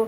Hello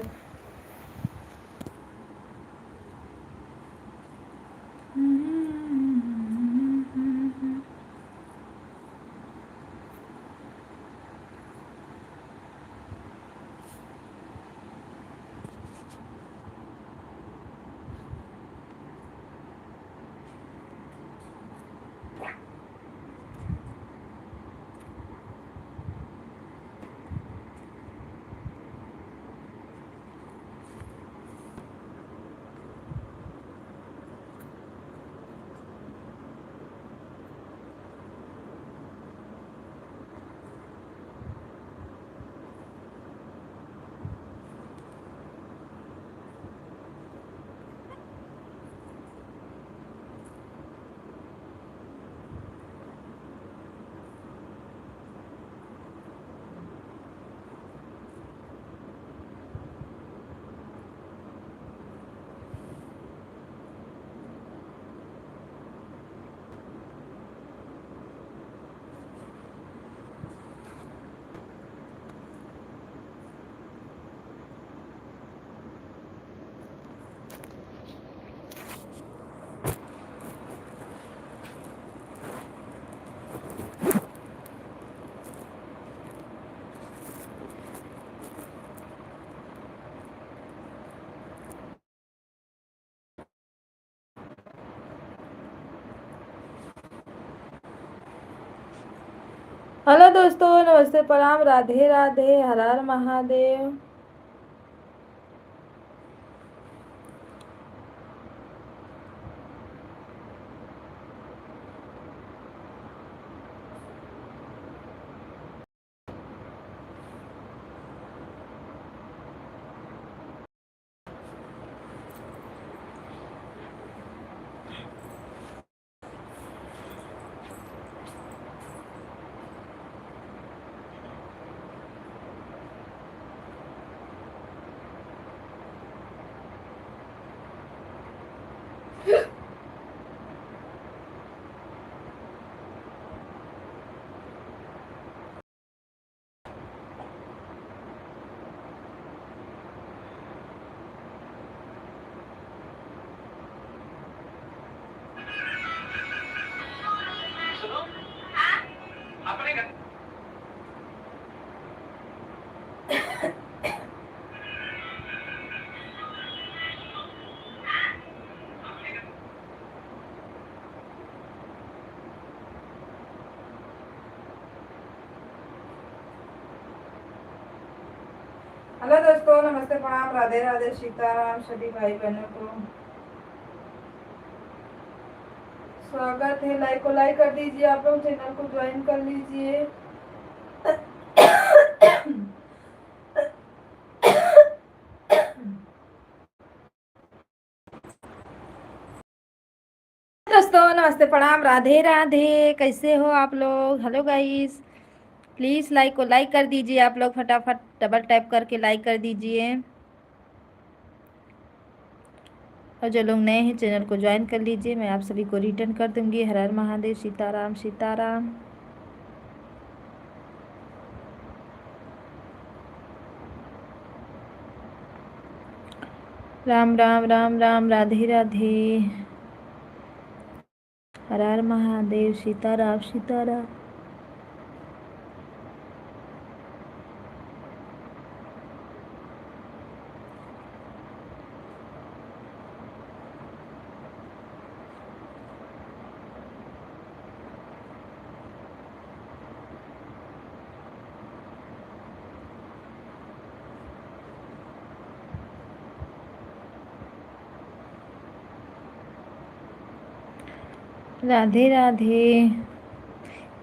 दोस्तों, नमस्ते, प्रणाम, राधे राधे, हर हर महादेव। हेलो दोस्तों, नमस्ते, प्रणाम, राधे राधे, सीताराम, सभी भाई बहनों को स्वागत है। लाइक को लाइक कर दीजिए, आप लोग चैनल को ज्वाइन कर लीजिए। दोस्तों, नमस्ते, प्रणाम, राधे राधे, कैसे हो आप लोग? हेलो गाइस, प्लीज़ लाइक को लाइक कर दीजिए। आप लोग फटाफट डबल टैप करके लाइक कर दीजिए, और जो लोग नए हैं चैनल को ज्वाइन कर लीजिए। मैं आप सभी को रिटर्न कर दूंगी। हर हर महादेव, सीताराम सीताराम। राम राम राम राम, राधे राधे, हर हर महादेव, सीताराम सीताराम। राधे राधे।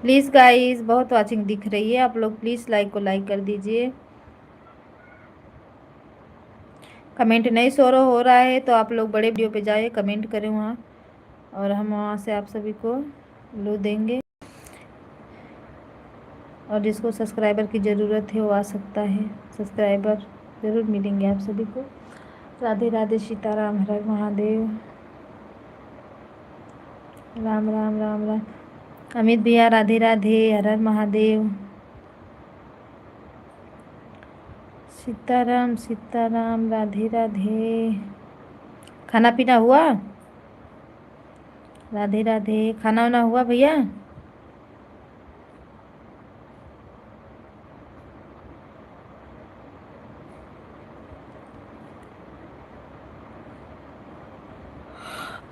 प्लीज़ गाइस, बहुत वाचिंग दिख रही है, आप लोग प्लीज़ लाइक को लाइक कर दीजिए। कमेंट नहीं शो हो रहा है तो आप लोग बड़े वीडियो पे जाइए, कमेंट करें वहाँ, और हम वहाँ से आप सभी को लो देंगे। और जिसको सब्सक्राइबर की ज़रूरत है वो आ सकता है, सब्सक्राइबर ज़रूर मिलेंगे आप सभी को। राधे राधे, सीताराम, हर हर महादेव, राम राम राम राम। अमित भैया, राधे राधे, हर हर महादेव, सीताराम सीताराम, राधे राधे। खाना पीना हुआ? राधे राधे। खाना वाना हुआ भैया?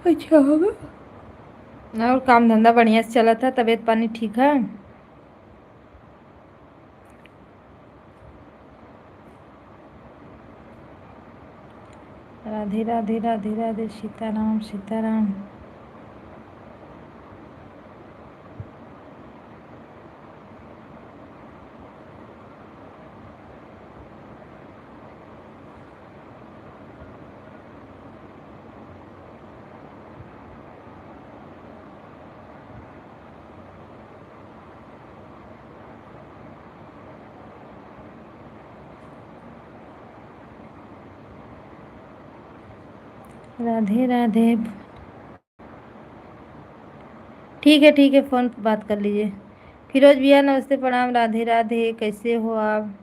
अच्छा होगा। और काम धंधा बढ़िया से चला था? तबीयत पानी ठीक है? राधे राधे राधे राधे, सीताराम सीताराम। राधे राधे। ठीक है, फ़ोन पे बात कर लीजिए। फिरोज भैया नमस्ते प्रणाम, राधे राधे। कैसे हो आप?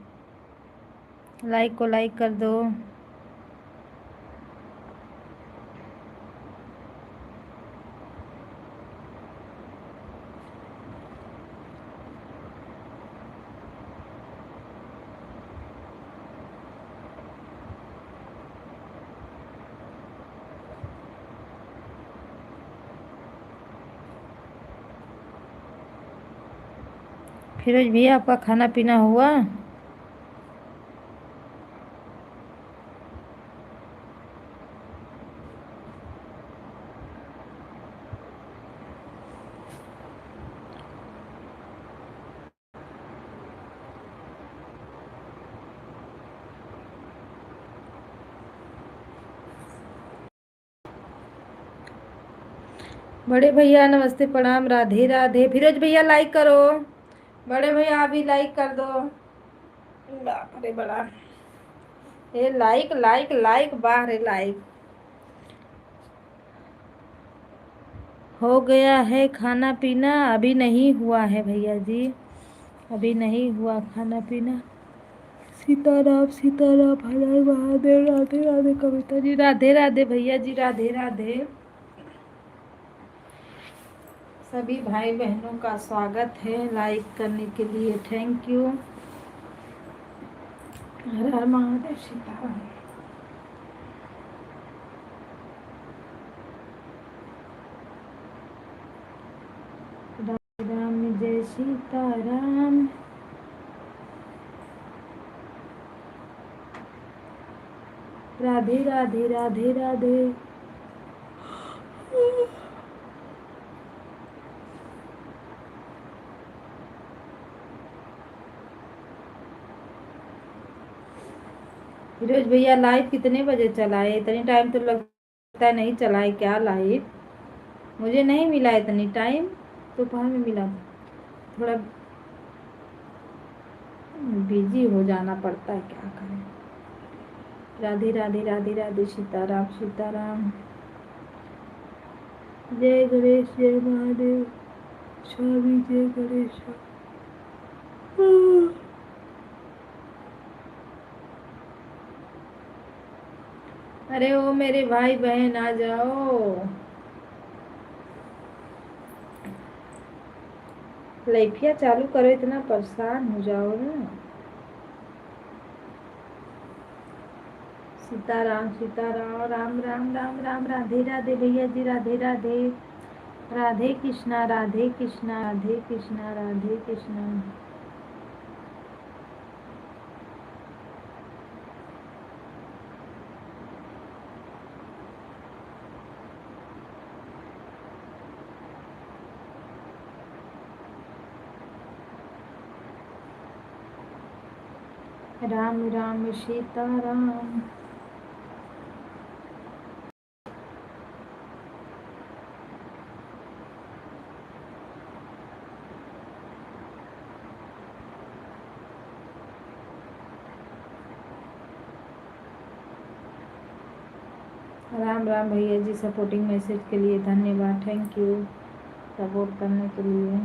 लाइक को लाइक कर दो। फिरोज भैया आपका खाना पीना हुआ? बड़े भैया नमस्ते प्रणाम, राधे राधे। फिरोज भैया लाइक करो। बड़े भैया आप भी लाइक कर दो। बाप रे बड़ा, ये लाइक लाइक लाइक, बाह रे लाइक। हो गया है खाना पीना? अभी नहीं हुआ है भैया जी, अभी नहीं हुआ खाना पीना। सीताराम सीताराम, हर हर महादेव। राधे राधे कविता जी, राधे राधे भैया जी, राधे राधे। सभी भाई बहनों का स्वागत है लाइक करने के लिए, थैंक यू। हर हर महादेव, सीताराम। राम राम जय सीताराम। राधे राधे राधे राधे। फिरोज भैया लाइव कितने बजे चलाए? इतनी टाइम तो लगता है नहीं चलाए क्या लाइव? मुझे नहीं मिला इतनी टाइम, दोपहर में मिला। थोड़ा बिजी हो जाना पड़ता है, क्या करें। राधे राधे राधे राधे, सीताराम सीताराम। जय गणेश जय महादेव, स्वामी जय गणेश। अरे ओ मेरे भाई बहन आ जाओ, लाइफिया चालू करो, इतना परेशान हो जाओ ना। सीताराम सीताराम, राम राम राम राम, राधे राधे भैया जी, राधे राधे। राधे कृष्णा राधे कृष्णा राधे कृष्णा राधे कृष्णा। राम राम सीताराम। राम राम भैया जी, सपोर्टिंग मैसेज के लिए धन्यवाद, थैंक यू सपोर्ट करने के लिए।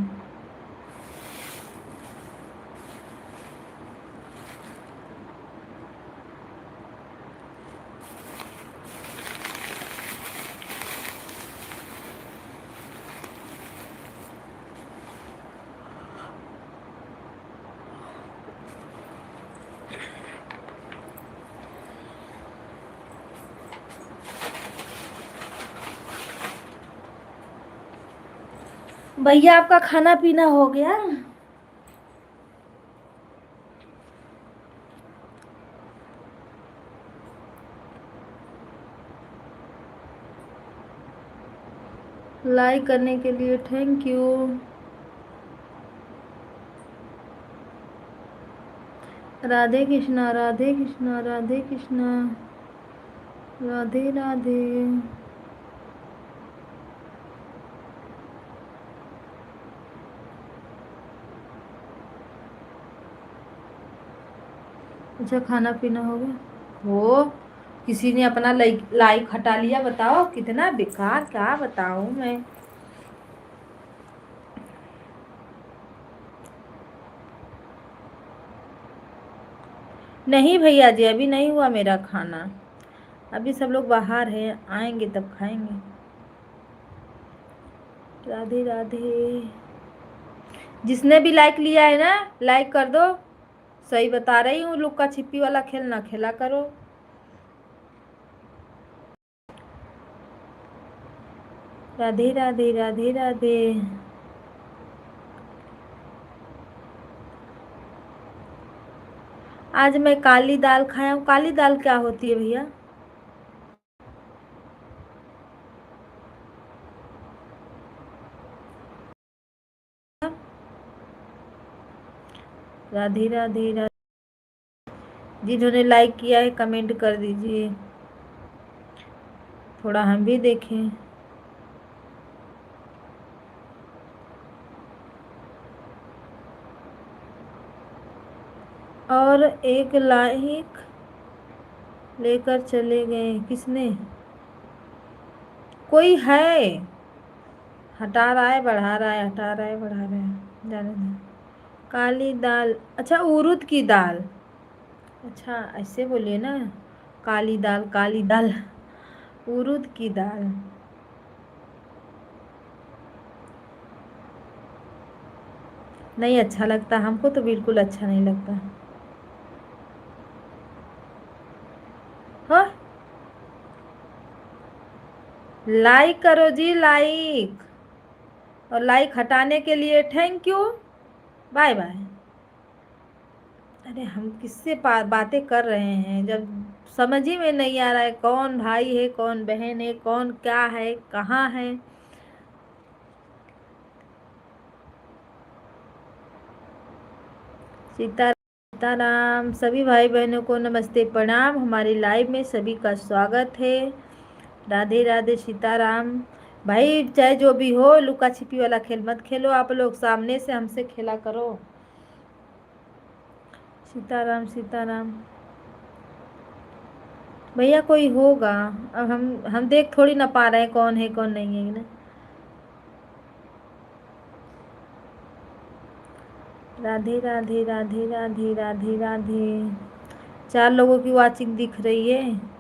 भैया आपका खाना पीना हो गया? लाइक करने के लिए थैंक यू। राधे कृष्णा, राधे कृष्णा, राधे कृष्णा, राधे राधे। अच्छा खाना पीना हो गया? हो, किसी ने अपना लाइक लाइक हटा लिया, बताओ कितना बेकार, क्या बताऊं मैं। नहीं भैया जी, अभी नहीं हुआ मेरा खाना। अभी सब लोग बाहर हैं, आएंगे तब खाएंगे। राधे राधे। जिसने भी लाइक लिया है ना, लाइक कर दो। सही बता रही हूँ, लुक्का छिपी वाला खेल ना खेला करो। राधे राधे, राधे राधे। आज मैं काली दाल खाया हूँ। काली दाल क्या होती है भैया? राधे राधे राधे। जिन्होंने लाइक किया है कमेंट कर दीजिए, थोड़ा हम भी देखें। और एक लाइक लेकर चले गए, किसने? कोई है, हटा रहा है बढ़ा रहा है, हटा रहा है बढ़ा रहा है, जाने दे। काली दाल, अच्छा उड़द की दाल। अच्छा ऐसे बोलिए ना, काली दाल काली दाल, उड़द की दाल। नहीं अच्छा लगता हमको, तो बिल्कुल अच्छा नहीं लगता। हाँ, लाइक करो जी, लाइक। और लाइक हटाने के लिए थैंक यू। Bye bye. अरे हम किससे बातें कर रहे हैं, जब समझ ही में नहीं आ रहा है कौन भाई है, कौन बहन है, कौन क्या है, कहाँ है। सीताराम। सभी भाई बहनों को नमस्ते प्रणाम। हमारी लाइव में सभी का स्वागत है। राधे राधे, सीताराम। भाई चाहे जो भी हो, लुका छिपी वाला खेल मत खेलो आप लोग, सामने से हमसे खेला करो। सीताराम सीताराम। भैया कोई होगा, अब हम देख थोड़ी ना पा रहे हैं कौन है कौन नहीं है ना। राधे राधे, राधे राधे, राधे राधे। 4 लोगों की वाचिंग दिख रही है।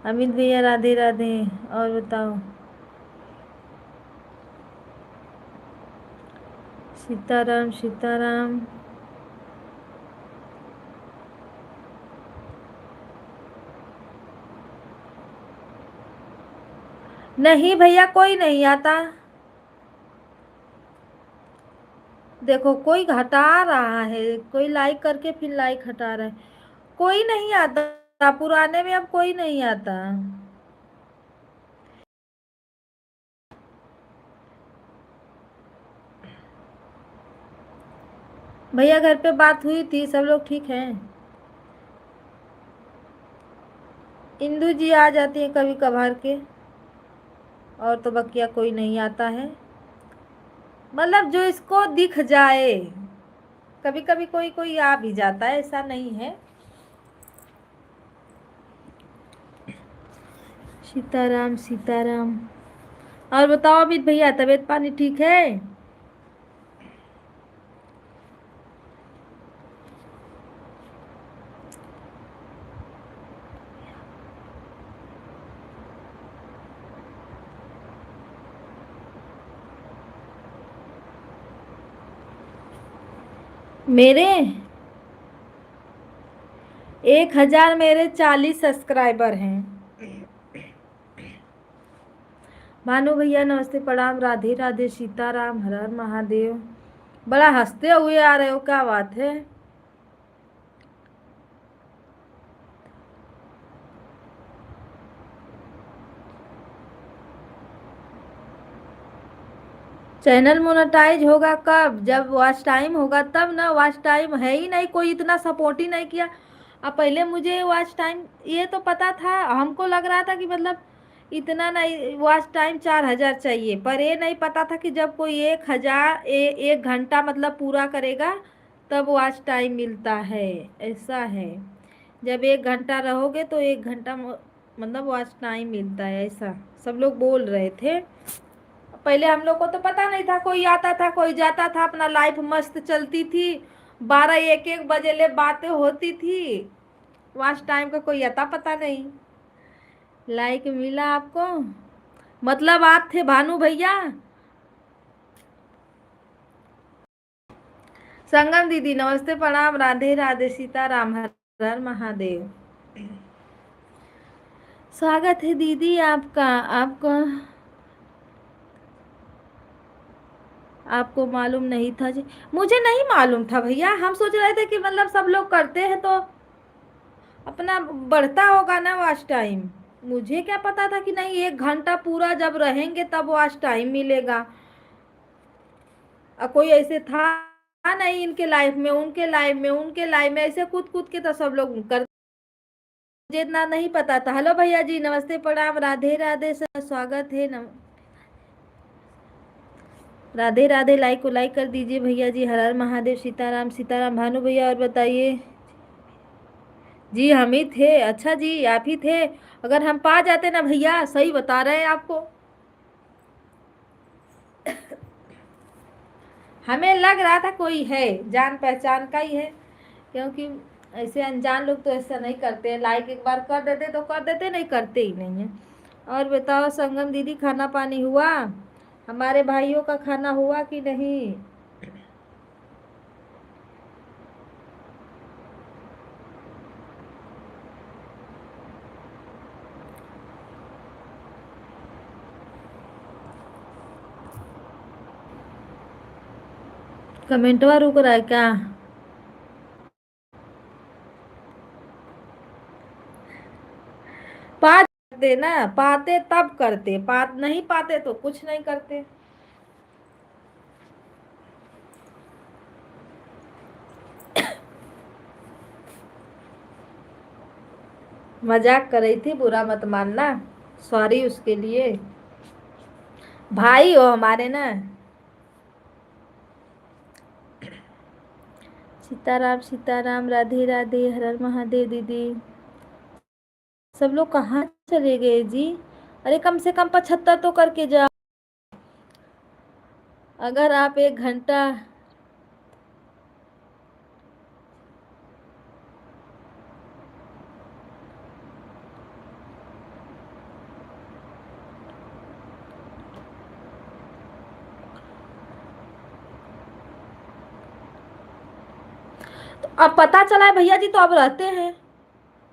अमित भैया राधे राधे। और बताओ। सीताराम सीताराम। नहीं भैया कोई नहीं आता। देखो कोई हटा रहा है, कोई लाइक करके फिर लाइक हटा रहा है। कोई नहीं आता, पुराने में अब कोई नहीं आता। भैया घर पे बात हुई थी, सब लोग ठीक हैं। इंदू जी आ जाती है कभी कभार के, और तो बकिया कोई नहीं आता है। मतलब जो इसको दिख जाए, कभी कभी कोई कोई आ भी जाता है, ऐसा नहीं है। सीताराम सीताराम। और बताओ अमित भैया, तबीयत पानी ठीक है? मेरे 1000 मेरे 40 सब्सक्राइबर हैं। भानु भैया नमस्ते प्रणाम, राधे राधे, सीताराम, हर हर महादेव। बड़ा हंसते हुए आ रहे हो, क्या बात है? चैनल मोनेटाइज होगा कब? जब वॉच टाइम होगा तब ना। वॉच टाइम है ही नहीं, कोई इतना सपोर्ट ही नहीं किया। अब पहले मुझे वॉच टाइम ये तो पता था, हमको लग रहा था कि मतलब इतना नहीं, वॉच टाइम 4,000 चाहिए, पर ये नहीं पता था कि जब कोई 1,000 एक घंटा मतलब पूरा करेगा तब वॉच टाइम मिलता है। ऐसा है, जब 1 घंटा रहोगे तो 1 घंटा मतलब वॉच टाइम मिलता है, ऐसा सब लोग बोल रहे थे। पहले हम लोग को तो पता नहीं था, कोई आता था कोई जाता था, अपना लाइफ मस्त चलती थी। 12 1 1 बजे ले बातें होती थी। वॉच टाइम का कोई अता पता नहीं। लाइक मिला आपको, मतलब आप थे भानु भैया। संगम दीदी नमस्ते प्रणाम, राधे राधे, सीताराम, हर हर महादेव। स्वागत है दीदी आपका। आपको आपको मालूम नहीं था जी? मुझे नहीं मालूम था भैया, हम सोच रहे थे कि मतलब सब लोग करते हैं तो अपना बढ़ता होगा ना वॉच टाइम। मुझे क्या पता था कि नहीं 1 घंटा पूरा जब रहेंगे तब वॉच टाइम मिलेगा। कोई ऐसे था नहीं, इनके लाइफ में उनके लाइफ में उनके लाइफ में ऐसे कूद कूद के तो सब लोग कर। मुझे इतना नहीं पता था। हेलो भैया जी नमस्ते प्रणाम, राधे राधे सर, स्वागत है राधे राधे। लाइक को लाइक कर दीजिए भैया जी, हर हर महादेव, सीताराम सीताराम। भानु भैया और बताइए जी? हम ही थे? अच्छा जी आप ही थे। अगर हम पा जाते ना भैया, सही बता रहे हैं आपको, हमें लग रहा था कोई है, जान पहचान का ही है, क्योंकि ऐसे अनजान लोग तो ऐसा नहीं करते हैं। लाइक एक बार कर देते तो कर देते, नहीं करते ही नहीं है। और बताओ संगम दीदी, खाना पानी हुआ? हमारे भाइयों का खाना हुआ कि नहीं? कमेंटवा रुक रहा है क्या? पा जाते ना, पाते तब करते, पात नहीं पाते तो कुछ नहीं करते। मजाक कर रही थी, बुरा मत मानना, सॉरी उसके लिए। भाई हो हमारे ना। सीताराम सीताराम, राधे राधे, हर हर महादेव दीदी। सब लोग कहाँ चले गए जी? अरे कम से कम 75 तो करके जाओ। अगर आप 1 घंटा तो अब पता चला है भैया जी, तो अब रहते हैं।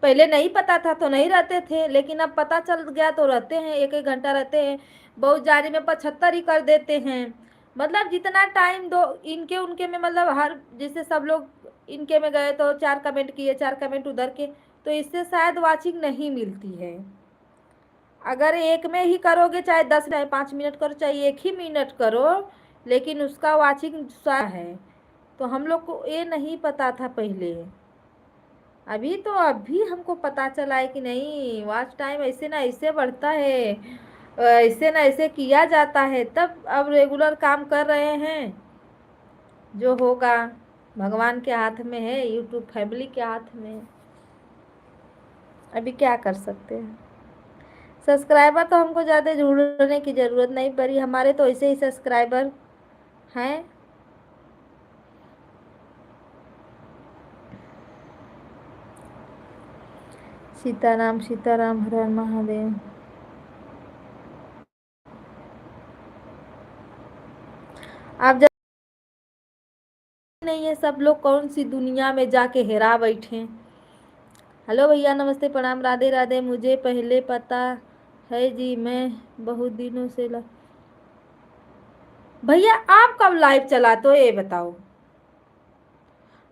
पहले नहीं पता था तो नहीं रहते थे, लेकिन अब पता चल गया तो रहते हैं, 1 1 घंटा रहते हैं। बहुत जाने में 75 ही कर देते हैं। मतलब जितना टाइम दो इनके उनके में, मतलब हर जैसे सब लोग इनके में गए तो 4 कमेंट किए, 4 कमेंट उधर के, तो इससे शायद वाचिंग नहीं मिलती है। अगर एक में ही करोगे, चाहे 10 चाहे 5 मिनट करो, चाहे 1 ही मिनट करो, लेकिन उसका वाचिंग है। तो हम लोग को ये नहीं पता था पहले। अभी तो अभी हमको पता चला है कि नहीं, वॉच टाइम ऐसे ना ऐसे बढ़ता है, ऐसे ना ऐसे किया जाता है, तब अब रेगुलर काम कर रहे हैं। जो होगा भगवान के हाथ में है, यूट्यूब फैमिली के हाथ में है। अभी क्या कर सकते हैं। सब्सक्राइबर तो हमको ज़्यादा ढूंढने की ज़रूरत नहीं पड़ी, हमारे तो ऐसे ही सब्सक्राइबर हैं। सीताराम सीताराम, हर हर महादेव। आप जब नहीं है, सब लोग कौन सी दुनिया में जाके हेरा बैठे। हेलो भैया नमस्ते प्रणाम, राधे राधे। मुझे पहले पता है जी, मैं बहुत दिनों से भैया आप कब लाइव चलाते हो ये बताओ।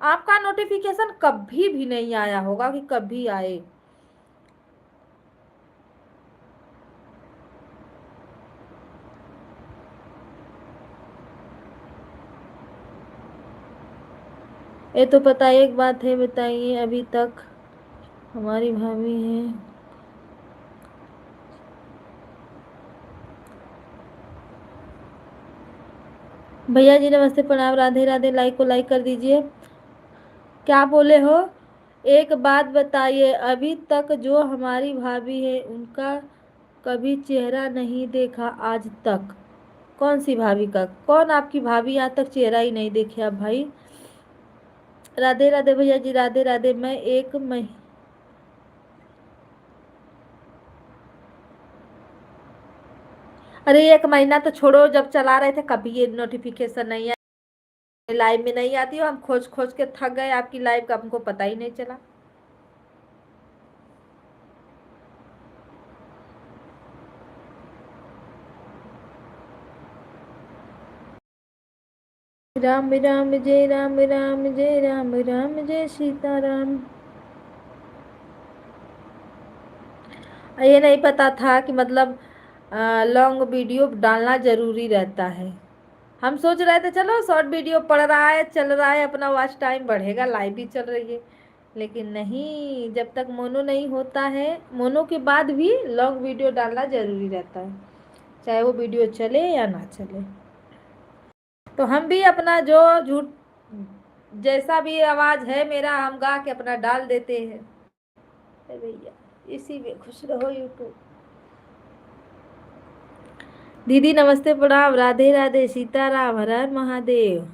आपका नोटिफिकेशन कभी भी नहीं आया होगा कि कभी आए। ये तो पता एक बात है, बताइए अभी तक हमारी भाभी है। भैया जी नमस्ते प्रणाम, राधे राधे। लाइक को लाइक कर दीजिए। क्या बोले हो? एक बात बताइए, अभी तक जो हमारी भाभी है उनका कभी चेहरा नहीं देखा आज तक। कौन सी भाभी का? कौन आपकी भाभी आज तक चेहरा ही नहीं देखे आप भाई? राधे राधे भैया जी, राधे राधे। मैं एक मही अरे एक महीना तो छोड़ो, जब चला रहे थे कभी ये नोटिफिकेशन नहीं आया, लाइव में नहीं आती हो। हम खोज खोज के थक गए आपकी लाइव का, हमको पता ही नहीं चला। राम राम जय राम, राम जय राम, राम जय सीताराम। ये नहीं पता था कि मतलब लॉन्ग वीडियो डालना जरूरी रहता है। हम सोच रहे थे चलो शॉर्ट वीडियो पड़ रहा है, चल रहा है, अपना वॉच टाइम बढ़ेगा, लाइव भी चल रही है। लेकिन नहीं, जब तक मोनो नहीं होता है, मोनो के बाद भी लॉन्ग वीडियो डालना जरूरी रहता है, चाहे वो वीडियो चले या ना चले। तो हम भी अपना जो झूठ जैसा भी आवाज है मेरा, हम गा के अपना डाल देते हैं। अरे भैया इसी में खुश रहो यूट्यूब। दीदी नमस्ते प्रणाम, राधे राधे, सीताराम, हर हर Mahadev.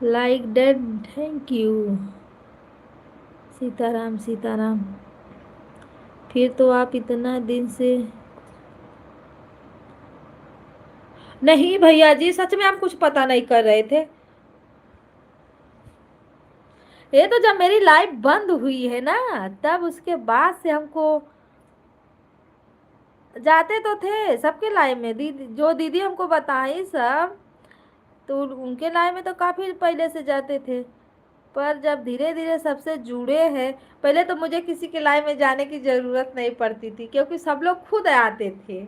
Like date, thank you. Sitaram Sitaram. फिर तो आप इतना दिन से नहीं भैया जी, सच में हम कुछ पता नहीं कर रहे थे। ये तो जब मेरी लाइफ बंद हुई है ना, तब उसके बाद से हमको जाते तो थे सबके लाइव में। दीदी जो दीदी हमको बताई सब, तो उनके लाइव में तो काफी पहले से जाते थे। पर जब धीरे धीरे सबसे जुड़े हैं, पहले तो मुझे किसी के लाइव में जाने की जरूरत नहीं पड़ती थी, क्योंकि सब लोग खुद आते थे।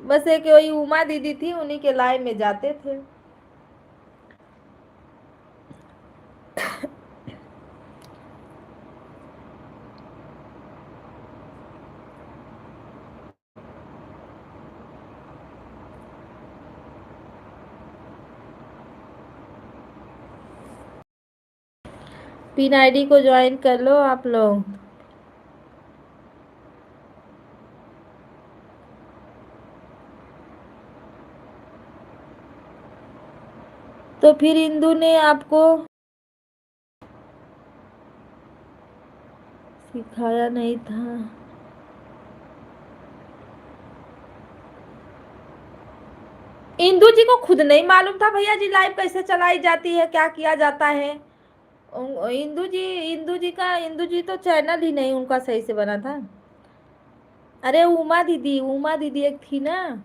बस एक वही उमा दीदी थी, उन्हीं के लाइव में जाते थे। पिन आईडी को ज्वाइन कर लो आप लोग। तो फिर इंदु ने आपको सिखाया नहीं था? इंदु जी को खुद नहीं मालूम था भैया जी लाइव कैसे चलाई जाती है, क्या किया जाता है। इंदु जी तो चैनल ही नहीं उनका सही से बना था। अरे उमा दीदी एक थी ना,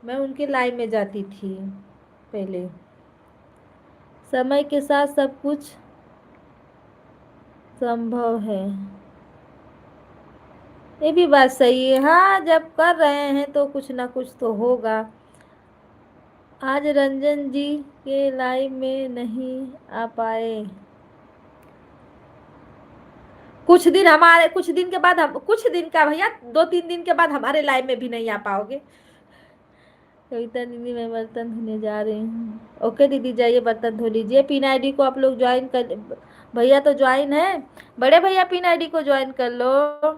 मैं उनके लाइव में जाती थी पहले। समय के साथ सब कुछ संभव है। ये भी बात सही है, हाँ जब कर रहे हैं तो कुछ ना कुछ तो होगा। आज रंजन जी के लाइव में नहीं आ पाए। कुछ दिन के बाद हम, कुछ दिन का भैया, 2-3 दिन के बाद हमारे लाइव में भी नहीं आ पाओगे। कविता दीदी मैं बर्तन धोने जा रही हूँ। ओके दीदी जाइए बर्तन धो लीजिए। पिन आईडी को आप लोग ज्वाइन कर, भैया तो ज्वाइन है, बड़े भैया पिन आईडी को ज्वाइन कर लो।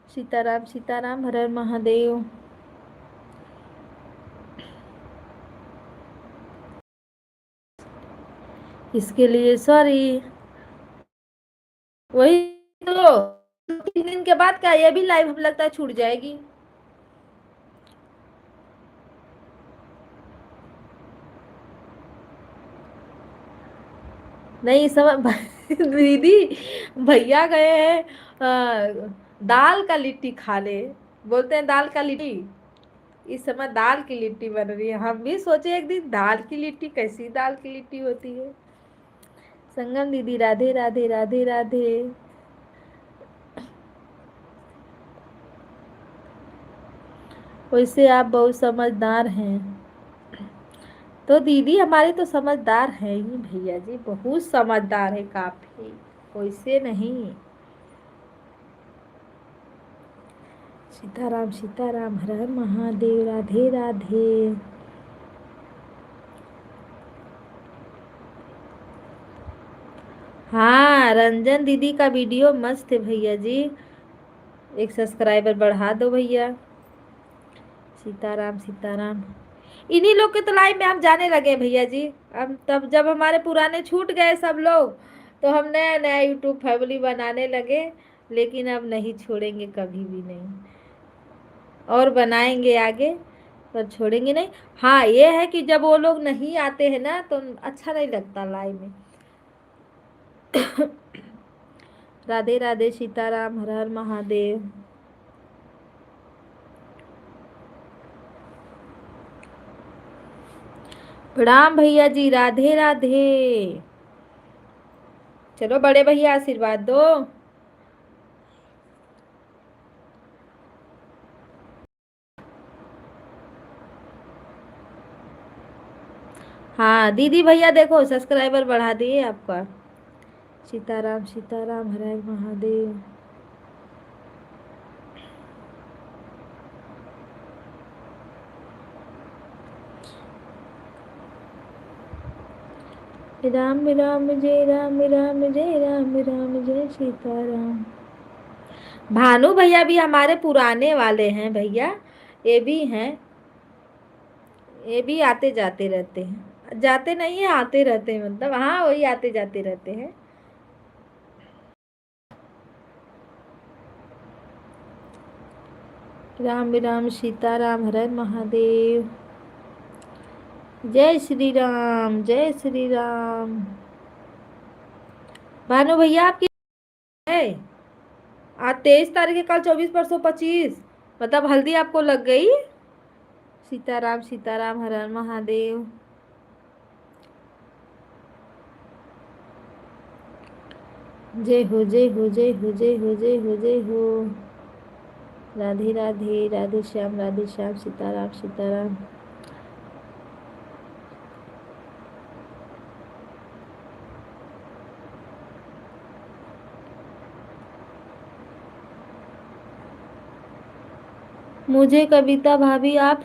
सीताराम सीताराम, हर हर महादेव। इसके लिए सॉरी। वही तो, 2-3 दिन के बाद क्या ये भी लाइव हम लगता है छूट जाएगी। नहीं समझ दीदी, भैया गए हैं दाल का लिट्टी खाने, बोलते हैं दाल का लिट्टी। इस समय दाल की लिट्टी बन रही है, हम भी सोचे एक दिन दाल की लिट्टी, कैसी दाल की लिट्टी होती है। संगम दीदी राधे राधे राधे राधे। वैसे आप बहुत समझदार हैं। तो दीदी हमारे तो समझदार हैं ही भैया जी, बहुत समझदार है काफी, वैसे नहीं। सीताराम सीताराम, हर हर महादेव, राधे राधे। हाँ, रंजन दीदी का वीडियो मस्त है भैया जी, एक सब्सक्राइबर बढ़ा दो भैया। सीताराम सीताराम। इन्हीं लोग के तो लाइन में हम जाने लगे भैया जी। हम तब जब हमारे पुराने छूट गए सब लोग, तो हम नया नया यूट्यूब फैमिली बनाने लगे, लेकिन अब नहीं छोड़ेंगे, कभी भी नहीं। और बनाएंगे आगे, पर छोड़ेंगे नहीं। हाँ, ये है कि जब वो लोग नहीं आते हैं ना, तो अच्छा नहीं लगता लाइव में। राधे राधे, सीताराम, हर हर महादेव। प्रणाम भैया जी, राधे राधे। चलो बड़े भैया आशीर्वाद दो। हाँ दीदी भैया देखो, सब्सक्राइबर बढ़ा दिए आपका। सीताराम सीताराम, हर हर महादेव। राम राम जय राम, राम जय राम, राम जय सीताराम। भानु भैया भी हमारे पुराने वाले हैं भैया, ये भी हैं, ये भी आते जाते रहते हैं, जाते नहीं है आते रहते हैं, मतलब हाँ वही आते जाते रहते हैं। राम राम सीताराम, हर हर महादेव। जय श्री राम, जय श्री राम। भानु भैया आपकी है आज 23 तारीख है, कल 24, परसों 25, मतलब हल्दी आपको लग गई। सीताराम सीताराम, हर हर महादेव। जय हो जय हो जय हो जय हो जय हो जय हो। राधे राधे, राधे श्याम, राधे श्याम, सीताराम सीताराम। मुझे कविता भाभी आप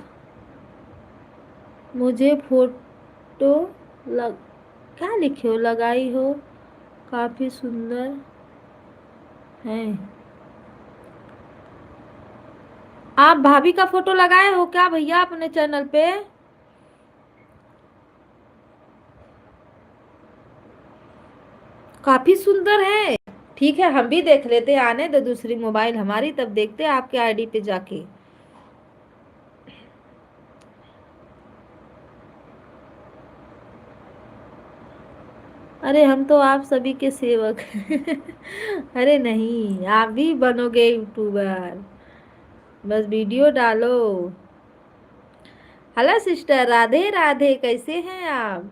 मुझे फोटो लग क्या लिखे हो, लगाई हो, काफी सुंदर है। आप भाभी का फोटो लगाए हो क्या भैया अपने चैनल पे? काफी सुंदर है। ठीक है, हम भी देख लेते हैं, आने दो दूसरी मोबाइल हमारी, तब देखते हैं आपके आईडी पे जाके। अरे हम तो आप सभी के सेवक हैं। अरे नहीं, आप भी बनोगे यूट्यूबर, बस वीडियो डालो। हेलो सिस्टर, राधे राधे, कैसे हैं आप?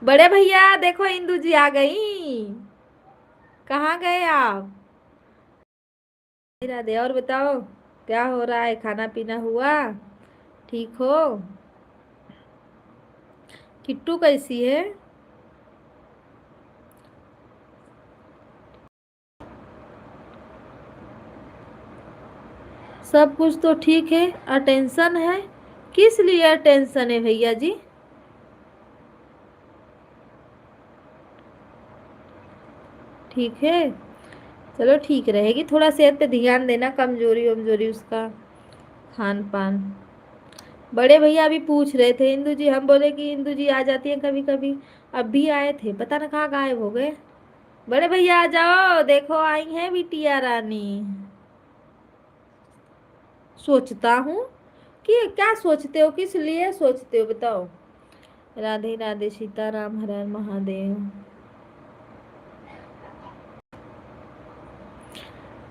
बड़े भैया देखो, इंदू जी आ गई। कहाँ गए आप? राधे राधे। और बताओ, क्या हो रहा है, खाना पीना हुआ? ठीक हो? किट्टू कैसी है? सब कुछ तो ठीक है, अटेंशन है। किस लिए अटेंशन है भैया जी? ठीक है, चलो ठीक रहेगी, थोड़ा सेहत पे ध्यान देना, कमजोरी वमजोरी उसका, खान पान। बड़े भैया अभी पूछ रहे थे इंदू जी, हम बोले कि इंदू जी आ जाती है कभी कभी, अब भी आए थे, पता ना कहाँ गायब हो गए। बड़े भैया आ जाओ, देखो आई है बिटिया रानी। सोचता हूँ कि क्या सोचते हो, किस लिए सोचते हो बताओ? राधे राधे, सीताराम, हर हर महादेव।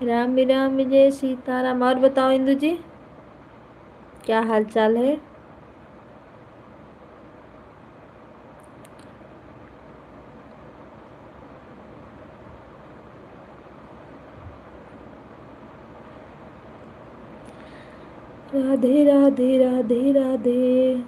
राम राम जय सीताराम। और बताओ इंदु जी, क्या हाल चाल है? राधे राधे राधे राधे।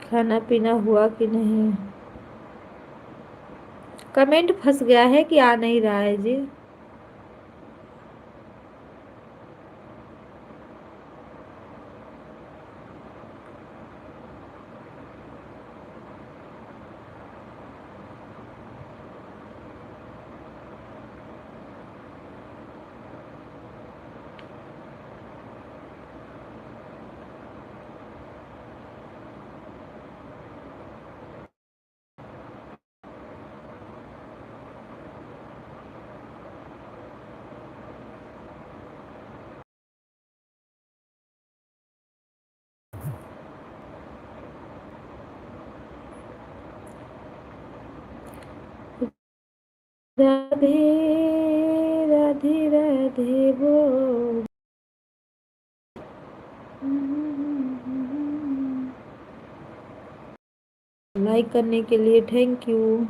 खाना पीना हुआ कि नहीं? कमेंट फंस गया है कि आ नहीं रहा है जी? राधे राधे राधे वो। लाइक करने के लिए थैंक यू।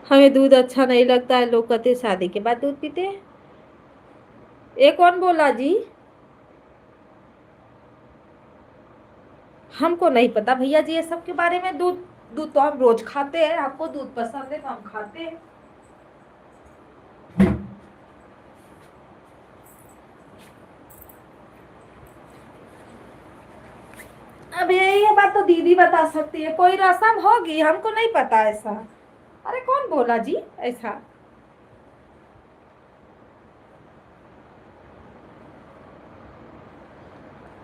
हमें दूध अच्छा नहीं लगता है, लोग कहते शादी के बाद दूध पीते हैं। ये कौन बोला जी? हमको नहीं पता भैया जी ये सब के बारे में। दूध दूध तो हम रोज खाते हैं, आपको दूध पसंद है तो हम खाते हैं। अब ये बात तो दीदी बता सकती है, कोई रस्म होगी, हमको नहीं पता ऐसा। अरे कौन बोला जी ऐसा?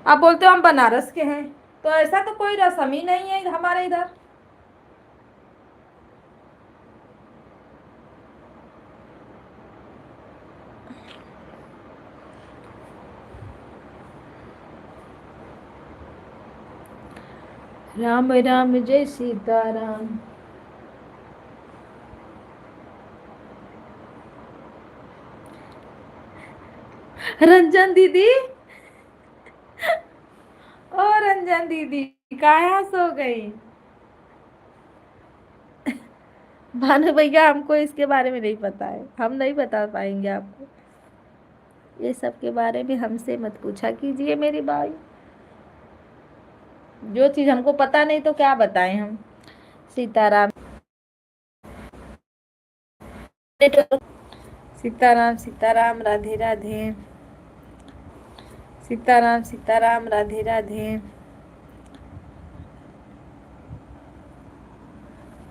आप बोलते हो हम बनारस के हैं, तो ऐसा तो कोई रस्म ही नहीं है हमारे इधर। राम राम जय सीताराम। रंजन दीदी, ओ रंजन दीदी, कहाँ सो गई? भानु भैया हमको इसके बारे में नहीं पता है, हम नहीं बता पाएंगे आपको। ये सब के बारे में हमसे मत पूछा कीजिए मेरी भाई। जो चीज हमको पता नहीं तो क्या बताएं हम। सीताराम, सीताराम सीताराम, राधे राधे। सीताराम सीताराम, राधे राधे।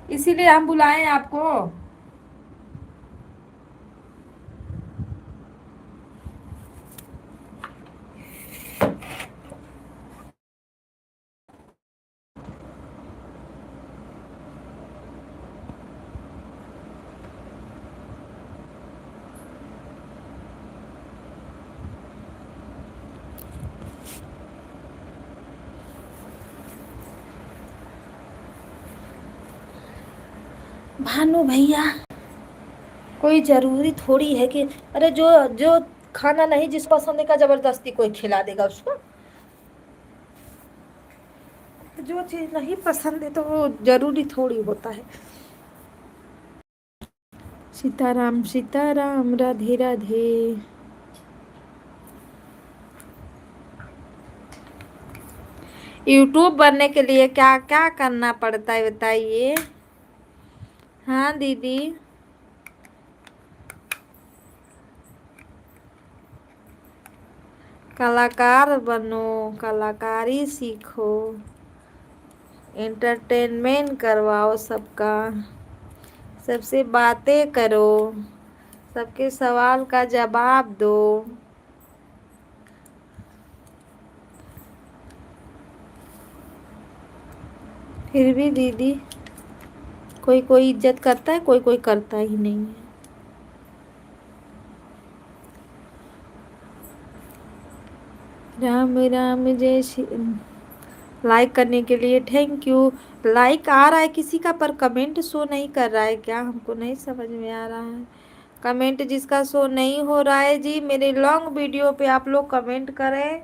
इसीलिए हम बुलाए आपको। भानु भैया, कोई जरूरी थोड़ी है कि अरे जो जो खाना नहीं जिस पसंद का जबरदस्ती कोई खिला देगा उसको। तो जो चीज नहीं पसंद है तो वो जरूरी थोड़ी होता है। सीताराम सीताराम, राधे राधे। यूट्यूब बनने के लिए क्या क्या करना पड़ता है बताइए। हाँ दीदी। कलाकार बनो, कलाकारी सीखो, एंटरटेनमेंट करवाओ सबका, सबसे बातें करो, सबके सवाल का जवाब दो। फिर भी दीदी कोई कोई इज्जत करता है, कोई कोई करता ही नहीं है। राम राम जय श्री। लाइक करने के लिए थैंक यू। लाइक आ रहा है किसी का, पर कमेंट शो नहीं कर रहा है क्या, हमको नहीं समझ में आ रहा है। कमेंट जिसका शो नहीं हो रहा है जी, मेरे लॉन्ग वीडियो पे आप लोग कमेंट करें।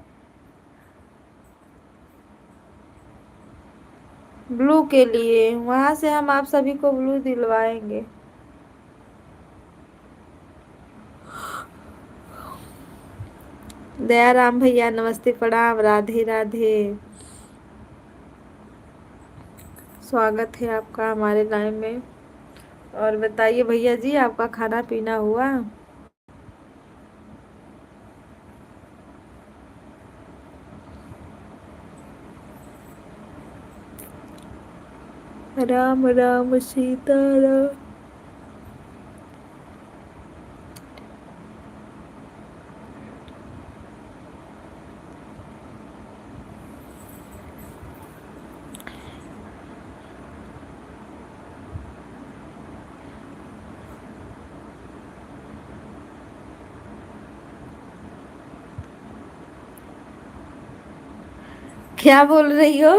ब्लू के लिए वहां से हम आप सभी को ब्लू दिलवाएंगे। दयाराम भैया नमस्ते प्रणाम, राधे राधे। स्वागत है आपका हमारे लाइव में। और बताइए भैया जी, आपका खाना पीना हुआ? राम राम सीता राम। क्या बोल रही हो?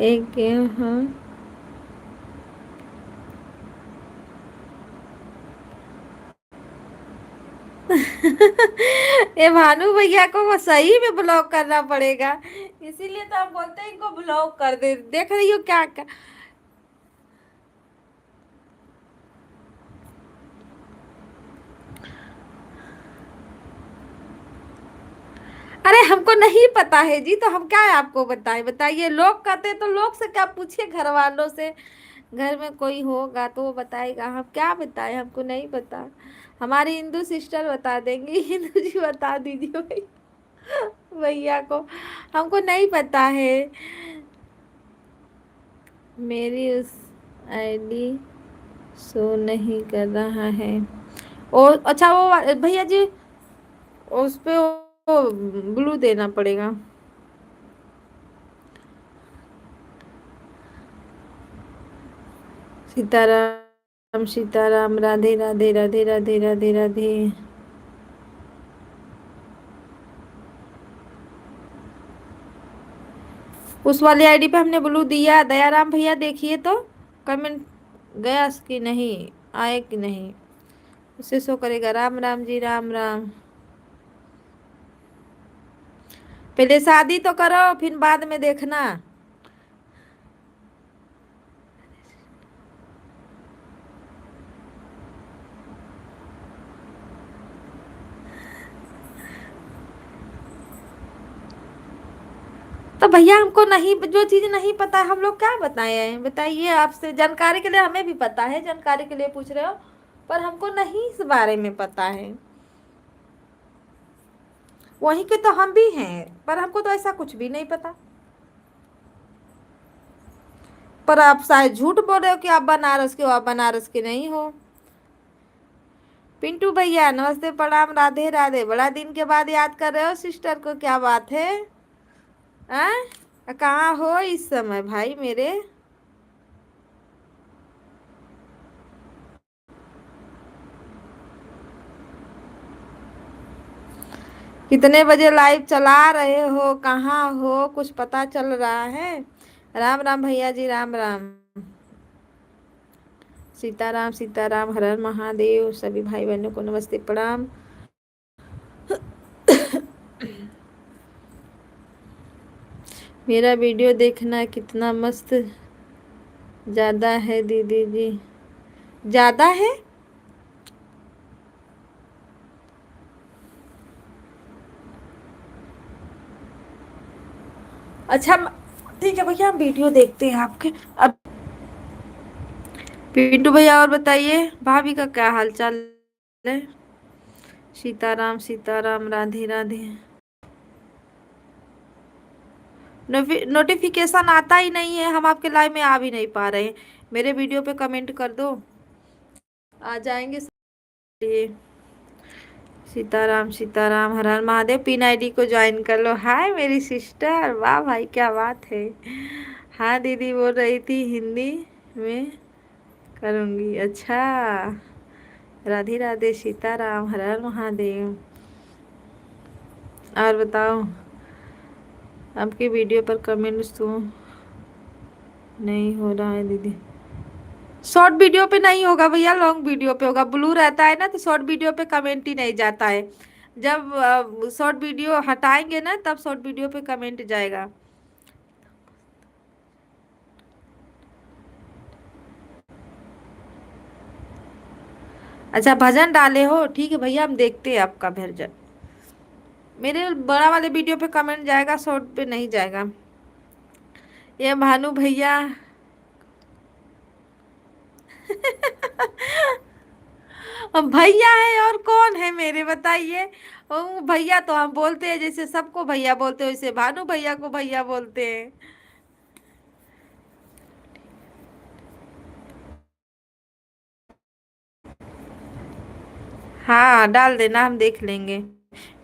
एक हाँ। ये भानु भैया को वो सही में ब्लॉक करना पड़ेगा, इसीलिए तो आप बोलते हैं इनको ब्लॉक कर दे। देख रही हो क्या। अरे हमको नहीं पता है जी, तो हम क्या आपको बताएं? बताइए, लोग कहते तो लोग से क्या पूछिए, घर वालों से। घर में कोई होगा तो वो बताएगा, हम क्या बताएं, हमको नहीं पता। हमारी हिंदू सिस्टर बता देंगी। हिंदू जी बता दीजिए भाई भैया को, हमको नहीं पता है। मेरी उस आईडी शो नहीं कर रहा है। ओ अच्छा, वो भैया जी उस पे वो ब्लू देना पड़ेगा। सीताराम सीताराम, राधे राधे राधे राधे राधे राधे। उस वाली आईडी पे हमने ब्लू दिया, दयाराम भैया देखिए तो कमेंट गया कि नहीं, आए कि नहीं, उसे शो करेगा। राम राम जी, राम राम। पहले शादी तो करो, फिर बाद में देखना। तो भैया हमको नहीं, जो चीज नहीं पता है हम लोग क्या बताएं? बताइए, आपसे जानकारी के लिए, हमें भी पता है, जानकारी के लिए पूछ रहे हो, पर हमको नहीं इस बारे में पता है। वहीं के तो हम भी हैं, पर हमको तो ऐसा कुछ भी नहीं पता। पर आप शायद झूठ बोल रहे हो कि आप बनारस के हो, आप बनारस के नहीं हो। पिंटू भैया नमस्ते प्रणाम, राधे राधे। बड़ा दिन के बाद याद कर रहे हो सिस्टर को, क्या बात है? कहाँ हो इस समय भाई मेरे? कितने बजे लाइव चला रहे हो, कहाँ हो, कुछ पता चल रहा है? राम राम भैया जी, राम राम। सीताराम सीताराम, हर हर महादेव। सभी भाई बहनों को नमस्ते, प्रणाम। मेरा वीडियो देखना कितना मस्त ज्यादा है दीदी जी। ज्यादा है। अच्छा, ठीक है भैया, हम वीडियो देखते हैं आपके। अब पिंटू भैया और बताइए, भाभी का क्या हाल चाल है? सीताराम सीताराम, राधे राधे। नोटिफिकेशन आता ही नहीं है, हम आपके लाइव में आ भी नहीं पा रहे हैं। मेरे वीडियो पे कमेंट कर दो, आ जाएंगे ये। सीताराम सीताराम, हर हर महादेव। पिन आईडी को ज्वाइन कर लो। हाय मेरी सिस्टर, वाह भाई क्या बात है। हाँ दीदी बोल रही थी हिंदी में करूँगी। अच्छा, राधे राधे, सीताराम, हर हर महादेव। और बताओ, आपकी वीडियो पर कमेंट्स तो नहीं हो रहा है दीदी। शॉर्ट वीडियो पे नहीं होगा भैया, लॉन्ग वीडियो पे होगा। ब्लू रहता है ना, तो शॉर्ट वीडियो पे कमेंट ही नहीं जाता है। जब शॉर्ट वीडियो हटाएंगे ना, तब शॉर्ट वीडियो पे कमेंट जाएगा। अच्छा, भजन डाले हो, ठीक है भैया, हम देखते हैं आपका भजन। मेरे बड़ा वाले वीडियो पे कमेंट जाएगा, शॉर्ट पे नहीं जाएगा। ये भानु भैया। अब भैया है और कौन है मेरे, बताइए। भैया तो हम बोलते हैं, जैसे सबको भैया बोलते हैं वैसे भानु भैया को भैया बोलते हैं। हाँ डाल देना, हम देख लेंगे।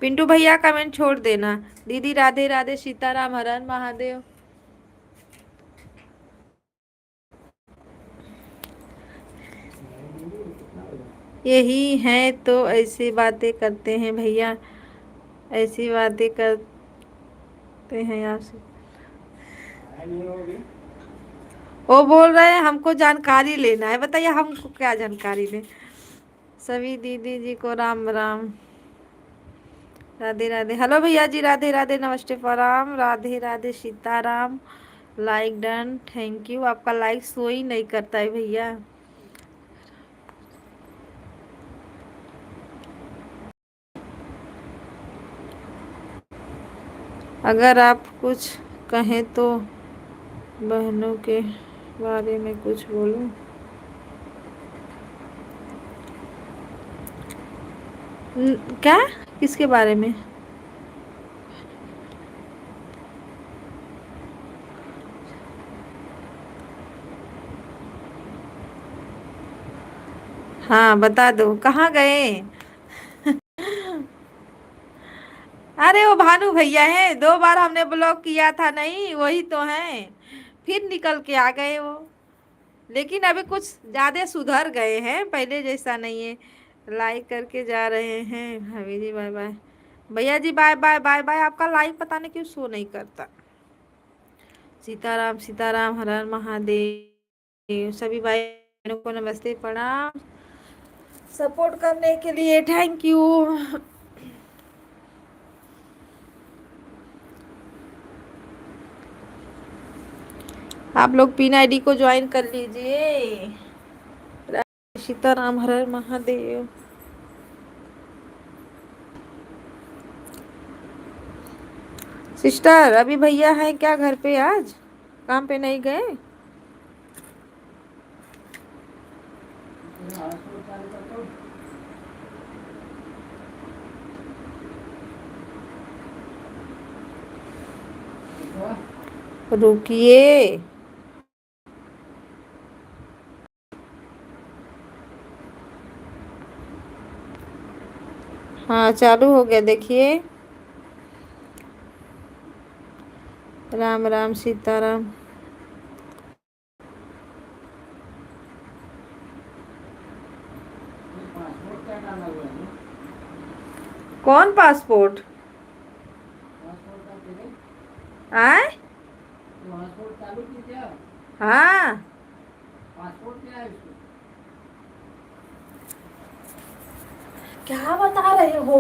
पिंटू भैया कमेंट छोड़ देना। दीदी राधे राधे, सीताराम, हर हर महादेव। यही है तो ऐसी बातें करते हैं भैया, ऐसी बातें करते हैं आपसे। वो बोल रहे हैं हमको जानकारी लेना है, बताइए हमको क्या जानकारी लें। सभी दीदी जी को राम राम, राधे राधे। हेलो भैया जी, राधे राधे, नमस्ते, प्रणाम, Radhe Radhe, Sitaram. Like done, thank you. आपका लाइक शो ही नहीं करता है भैया। अगर आप कुछ कहें तो बहनों के बारे में कुछ बोलूं। क्या? किसके बारे में? हाँ बता दो, कहाँ गए? अरे वो भानु भैया है, 2 बार हमने ब्लॉक किया था, नहीं वही तो है। फिर निकल के आ गए वो। लेकिन अभी कुछ ज्यादा सुधर गए हैं, पहले जैसा नहीं है। लाइक करके जा रहे हैं भाभी जी, बाय बाय। भैया जी बाय बाय बाय बाय। आपका लाइक पता नहीं क्यों शो नहीं करता। सीताराम सीताराम, हर हर महादेव। सभी भाई बहनों को नमस्ते, प्रणाम। सपोर्ट करने के लिए थैंक यू। आप लोग पिन आईडी को ज्वाइन कर लीजिए। सीताराम, हर हर महादेव। सिस्टर अभी भैया है क्या घर पे? आज काम पे नहीं गए? रुकिए। हाँ चालू हो गया, देखिए। राम राम, सीताराम। कौन पासपोर्ट? आए? हाँ, क्या बता रहे हो?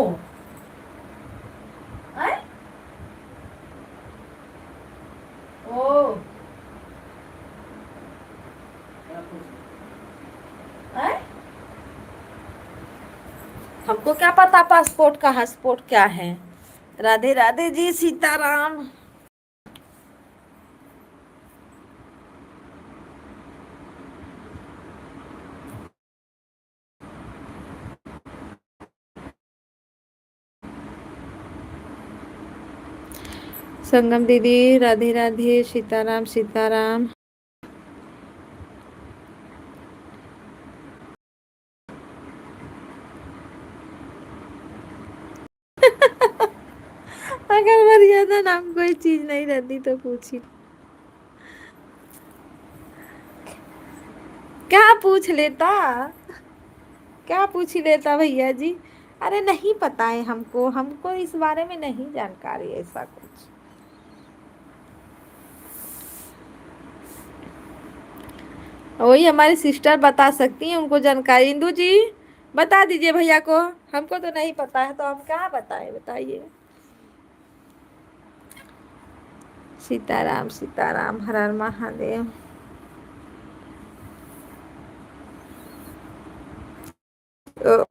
आए? ओ, आए? हमको क्या पता पासपोर्ट का हॉटस्पॉट क्या है। राधे राधे जी, सीताराम। संगम दीदी, राधे राधे, सीताराम सीताराम। अगर मर्यादा नाम कोई चीज नहीं रहती तो पूछी। क्या पूछ लेता, क्या पूछ लेता भैया जी। अरे नहीं पता है हमको, हमको इस बारे में नहीं जानकारी ऐसा कुछ। वही हमारी सिस्टर बता सकती हैं, उनको जानकारी। इंदू जी बता दीजिए भैया को, हमको तो नहीं पता है तो हम क्या बताएं, बताइए। सीताराम सीताराम, हर हर महादेव। ओ,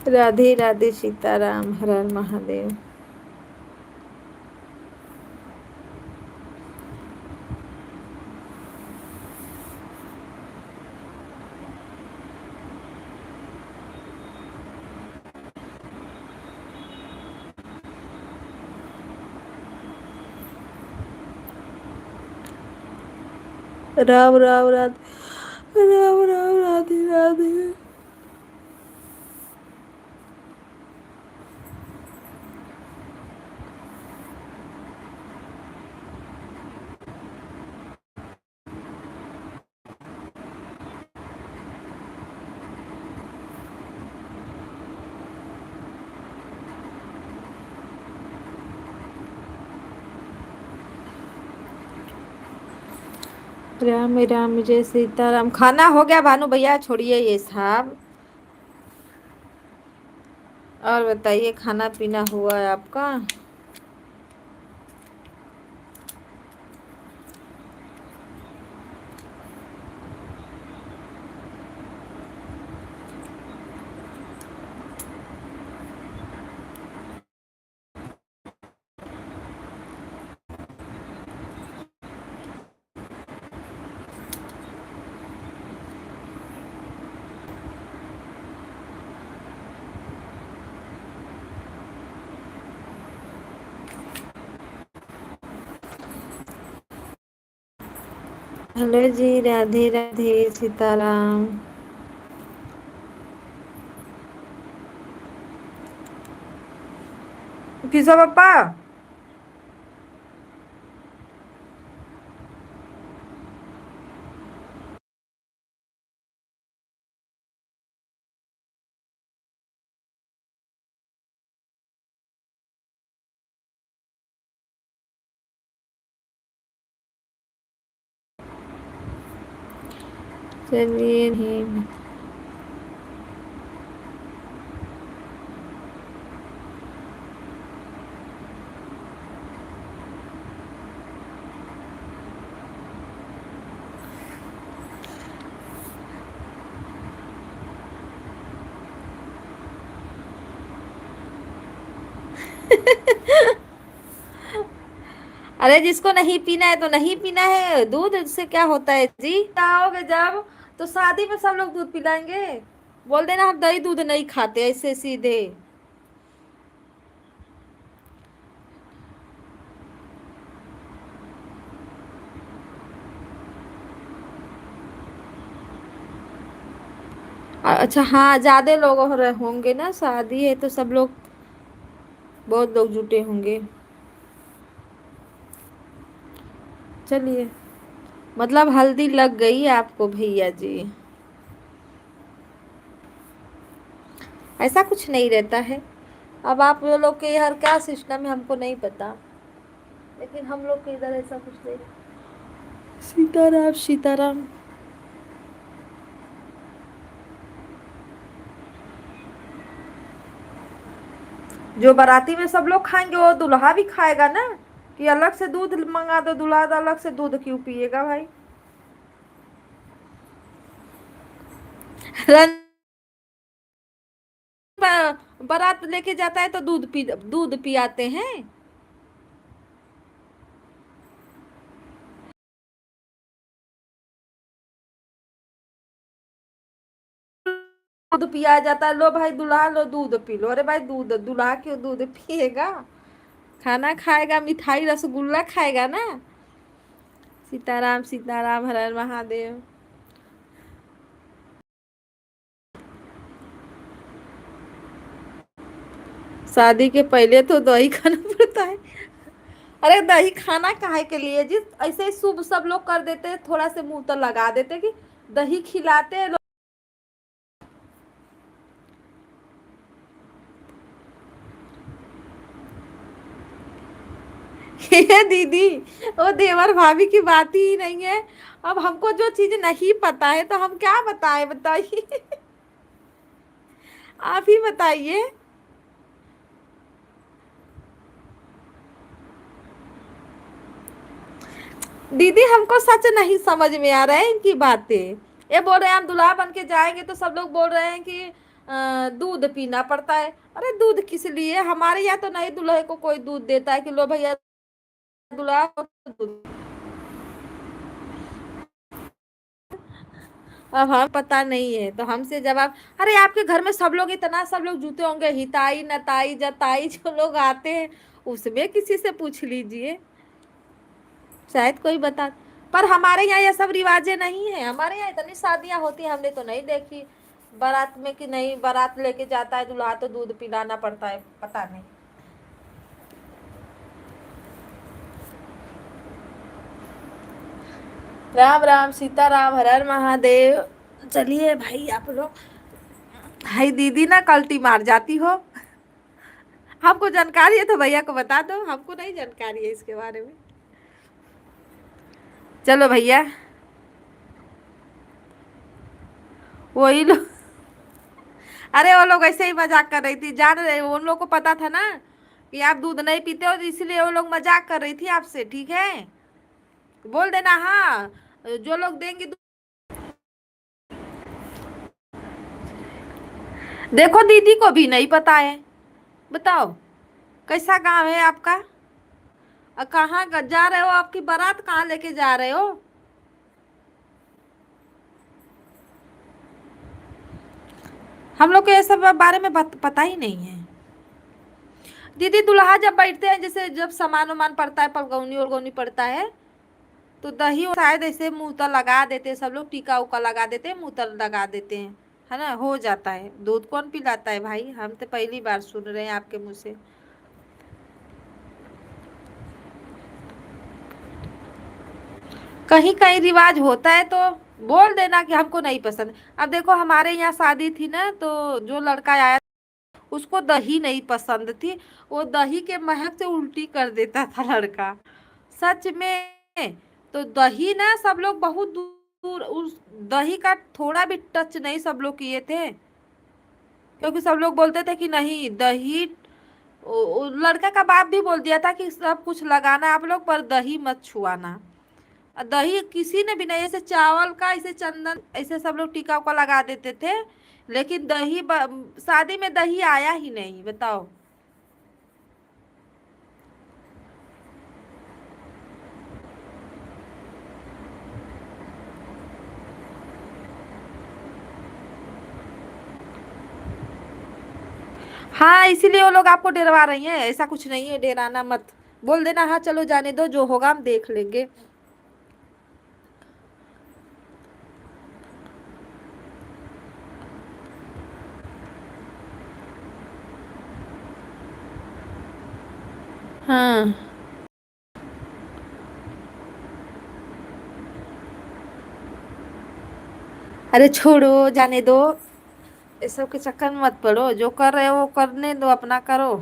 राधे राधे, सीताराम, हर हर महादेव। राम राम राधे, राम राम राधे राधे। राम राम जय सीताराम। खाना हो गया भानु भैया, छोड़िए ये सब। और बताइए, खाना पीना हुआ है आपका? हेलो जी, राधे राधे, सीताराम। किसो पप्पा? चलिए नहीं। अरे जिसको नहीं पीना है तो नहीं पीना है, दूध से क्या होता है जी। आओगे जब तो शादी में सब लोग दूध पिलाएंगे। बोल देना हम दही दूध नहीं खाते, ऐसे सीधे। अच्छा हाँ, ज्यादा लोग होंगे ना, शादी है तो सब लोग, बहुत लोग जुटे होंगे। चलिए, मतलब हल्दी लग गई आपको भैया जी। ऐसा कुछ नहीं रहता है। अब आप लोग के यहाँ क्या सिस्टम है हमको नहीं पता, लेकिन हम लोग के इधर ऐसा कुछ नहीं। सीताराम सीताराम। जो बाराती में सब लोग खाएंगे वो दूल्हा भी खाएगा ना, कि अलग से दूध मंगा दो, दूल्हा तो अलग से दूध क्यों पिएगा भाई। बारात लेके जाता है तो दूध पियाते हैं। दूध पिया जाता है, लो भाई दूल्हा लो दूध पी लो। अरे भाई दूध दूल्हा क्यों दूध पिएगा, खाना खाएगा, मिठाई रसगुल्ला खाएगा ना। सीताराम सीताराम, हर हर महादेव। शादी के पहले तो दही खाना पड़ता है। अरे दही खाना काहे के लिए जी, ऐसे ही शुभ सब लोग कर देते हैं, थोड़ा से मुंह तो लगा देते कि दही खिलाते हैं। ये दीदी, वो देवर भाभी की बात ही नहीं है। अब हमको जो चीज नहीं पता है तो हम क्या बताएं, बताइए। आप ही बताइए। दीदी हमको सच नहीं समझ में आ रहा है इनकी बातें। ये बोल रहे हैं हम दूल्हा बन के जाएंगे तो सब लोग बोल रहे हैं कि दूध पीना पड़ता है। अरे दूध किस लिए, हमारे यहाँ तो नहीं दूल्हे को कोई दूध देता है कि लो भैया दूल्हा दूध। अब हम पता नहीं है तो हमसे जवाब, अरे आपके घर में सब लोग इतना सब लोग जूते होंगे, हिताई नताई जताई जो लोग आते हैं उसमें किसी से पूछ लीजिए, शायद कोई बता। पर हमारे यहाँ ये सब रिवाजें नहीं है, हमारे यहाँ इतनी शादियां होती है हमने तो नहीं देखी बारात में कि नहीं बारात लेके जाता है दूल्हा तो दूध पिलाना पड़ता है, पता नहीं। राम राम सीताराम, हर हर महादेव। चलिए भाई आप लोग, भाई दीदी ना कल्टी मार जाती हो। हमको जानकारी है तो भैया को बता दो, हमको नहीं जानकारी है इसके बारे में। चलो भैया, वही लोग, अरे वो लोग ऐसे ही मजाक कर रही थी, जान रहे उन लोग को पता था ना कि आप दूध नहीं पीते हो, इसलिए वो लोग मजाक कर रही थी आपसे, ठीक है। बोल देना हाँ, जो लोग देंगे देखो दीदी को भी नहीं पता है, बताओ कैसा गांव है आपका, कहाँ जा रहे हो, आपकी बारात कहाँ लेके जा रहे हो। हम लोग को ये सब बारे में पता ही नहीं है। दीदी दूल्हा जब बैठते हैं, जैसे जब सामान वामान पड़ता है, पलगौनी उलगौनी पड़ता है, तो दही शायद ऐसे मुंह तर लगा देते हैं, सब लोग टीका उका लगा देते हैं, मुंह तर लगा देते हैं, है ना, हो जाता है। दूध कौन पिलाता है भाई, हम तो पहली बार सुन रहे हैं आपके मुंह से। कहीं कहीं रिवाज होता है तो बोल देना कि हमको नहीं पसंद। अब देखो हमारे यहाँ शादी थी ना, तो जो लड़का आया उसको दही नहीं पसंद थी, वो दही के महक से उल्टी कर देता था लड़का, सच में। तो दही ना सब लोग बहुत दूर उस दही का थोड़ा भी टच नहीं सब लोग किए थे, क्योंकि सब लोग बोलते थे कि नहीं दही। लड़का का बाप भी बोल दिया था कि सब कुछ लगाना आप लोग, पर दही मत छुआना। दही किसी ने भी नहीं, ऐसे चावल का ऐसे चंदन ऐसे सब लोग टीका उका लगा देते थे, लेकिन दही शादी में दही आया ही नहीं, बताओ। हाँ इसीलिए वो लोग आपको डरवा रही हैं, ऐसा कुछ नहीं है, डराना मत। बोल देना हाँ चलो जाने दो, जो होगा हम देख लेंगे। हाँ अरे छोड़ो जाने दो। इस सब के चक्कर में मत पड़ो, जो कर रहे हो वो करने दो, अपना करो।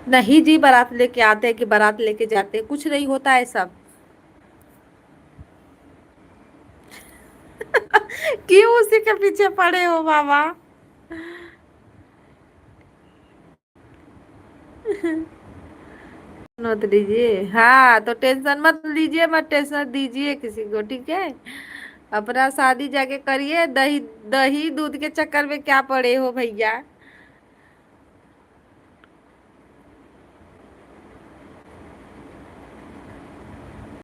नहीं जी, बारात लेके आते हैं कि बारात लेके जाते हैं, कुछ नहीं होता है सब। क्यों उसी के पीछे पड़े हो बाबा? मत लीजिए, हाँ तो टेंशन मत लीजिए, मत टेंशन दीजिए किसी को, ठीक है। अपना शादी जाके करिए, दही दही दूध के चक्कर में क्या पड़े हो भैया।